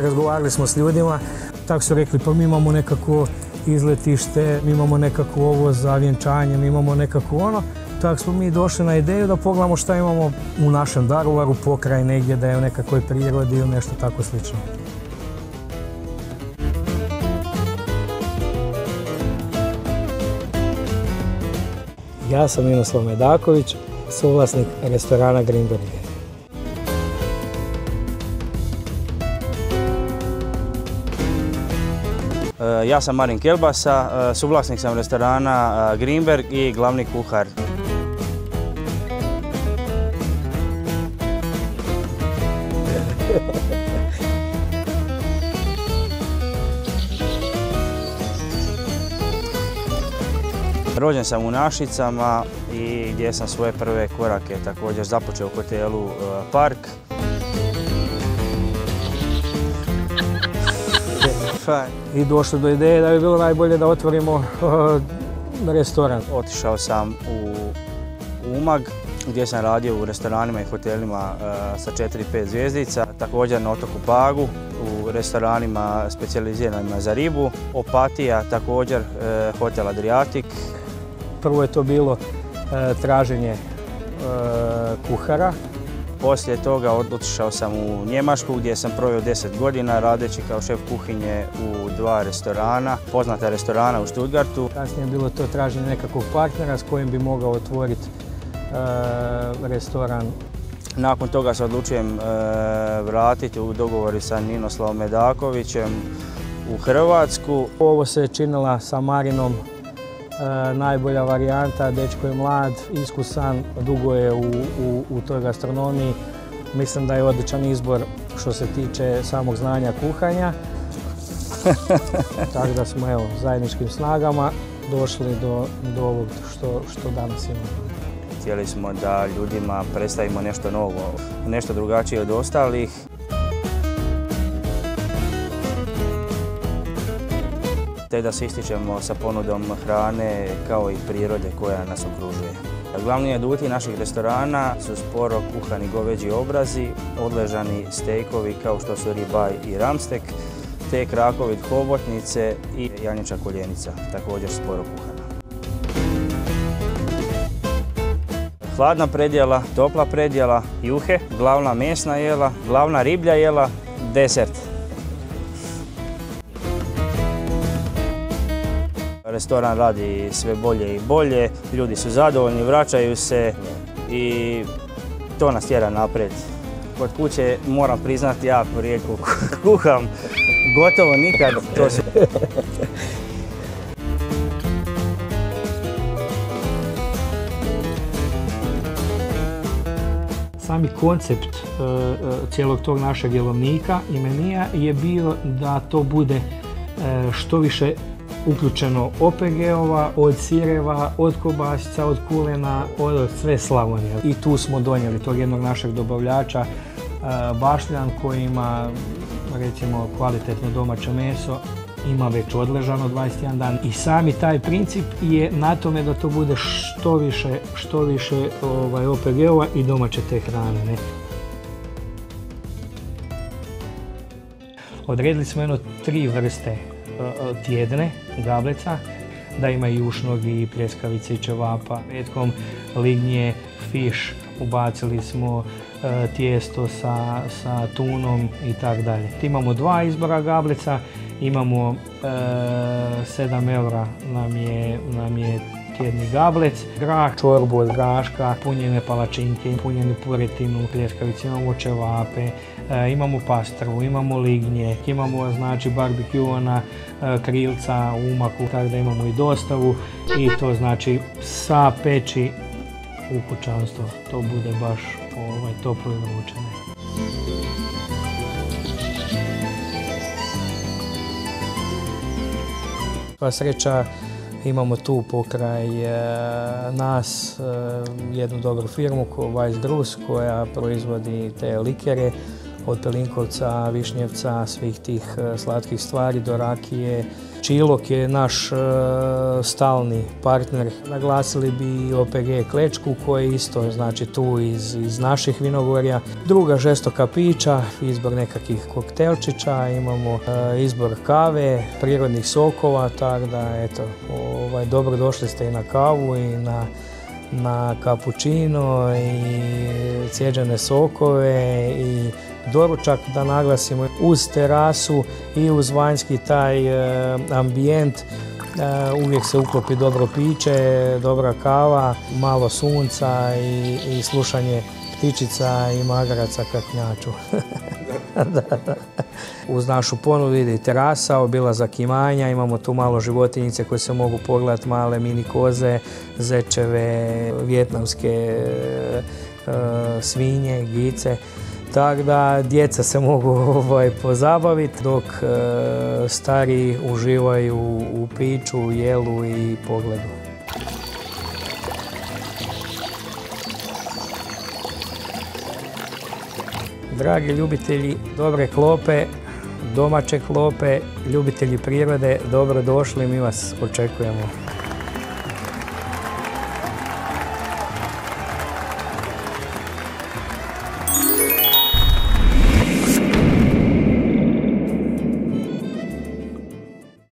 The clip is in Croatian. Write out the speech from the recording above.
Razgovarali smo s ljudima, tako su rekli pa mi imamo nekako izletište, mi imamo nekako ovo za vjenčanje, mi imamo nekako ono. Tako smo mi došli na ideju da pogledamo šta imamo u našem Daruvaru, pokraj negdje da je u nekakvoj prirodi ili nešto tako slično. Ja sam Ninoslav Medaković, suvlasnik restorana Greenberg. Ja sam Marin Kelbasa, suvlasnik sam restorana Greenberg i glavni kuhar. Rođen sam u Našicama i gdje sam svoje prve korake također započeo u hotelu Park. I došli do ideje da bi bilo najbolje da otvorimo restoran. Otišao sam u Umag gdje sam radio u restoranima i hotelima sa 4-5 zvjezdica, također na otoku Pagu u restoranima specijaliziranima za ribu, Opatija također hotel Adriatic. Prvo je to bilo traženje kuhara. Poslije toga otišao sam u Njemačku gdje sam proveo 10 godina radeći kao šef kuhinje u 2 restorana, poznata restorana u Stuttgartu. Kasnije je bilo to traženje nekakvog partnera s kojim bi mogao otvoriti restoran. Nakon toga se odlučujem vratiti u dogovori sa Ninoslavom Medakovićem u Hrvatsku. Ovo se činila sa Marinom najbolja varijanta, dečko je mlad, iskusan, dugo je u toj gastronomiji. Mislim da je odličan izbor što se tiče samog znanja kuhanja. Tako da smo zajedničkim snagama došli do ovog što danas imamo. Htjeli smo da ljudima predstavimo nešto novo, nešto drugačije od ostalih. Te da se ističemo sa ponudom hrane kao i prirode koja nas okružuje. Glavni aduti naših restorana su sporo kuhani goveđi obrazi, odležani stejkovi kao što su ribaj i ramstek, te krakovi hobotnice i janjiča koljenica, također sporo kuhana. Hladna predjela, topla predjela, juhe, glavna mesna jela, glavna riblja jela, desert. Restoran radi sve bolje i bolje, ljudi su zadovoljni, vraćaju se i to nas tjera naprijed. Kod kuće moram priznati jako rijetko kuham, gotovo nikad. Sami koncept cijelog tog našeg jelovnika i menija je bio da to bude što više uključeno OPG-ova, od sireva, od kobasica, od kulena, od sve Slavonije. I tu smo donijeli tog jednog našeg dobavljača, Bašljan, koji ima recimo kvalitetno domaće meso, ima već odležano 21 dan. I sami taj princip je na tome da to bude što više OPG-ova i domaće te hrane. Ne? Odredili smo 3 vrste tjedne gableca, da ima i jušnog i pljeskavice i ćevapa. Petkom lignje, fish, ubacili smo tijesto sa tunom i tako dalje. Imamo 2 izbora gableca, imamo 7 eura nam je tjedni gablec, grah, čorbu od graška, punjene palačinke, punjenu puretinu, pljeskavice, imamo ćevape, imamo pastrvu, imamo lignje, imamo znači barbekjuana krilca u umaku, tako da imamo i dostavu i to znači sa peći u kućanstvo, to bude baš toplo i vrućene. Pa sreća, imamo tu pokraj nas jednu dobru firmu, Weiss Grus, koja proizvodi te likere, od pelinkovca, višnjevca, svih tih slatkih stvari do rakije. Čilok je naš stalni partner. Naglasili bi OPG Klečku koji je isto znači tu iz naših vinogorja. Druga žestoka pića, izbor nekakvih koktelčića, imamo izbor kave, prirodnih sokova, tako da eto, dobro došli ste i na kavu i na kapućino i cijeđene sokove i doručak, da naglasimo, uz terasu i uz vanjski taj ambijent. Uvijek se uklopi dobro piće, dobra kava, malo sunca i slušanje ptičica i magaraca kak njaču. Da. Uz našu ponudu ide i terasa, obilazak imanja, imamo tu malo životinjice koje se mogu pogledati, male mini koze, zečeve, vijetnamske svinje, gice. Tako da djeca se mogu pozabaviti dok stariji uživaju u piću, jelu i pogledu. Dragi ljubitelji dobre klope, domaće klope, ljubitelji prirode, dobro došli, mi vas očekujemo.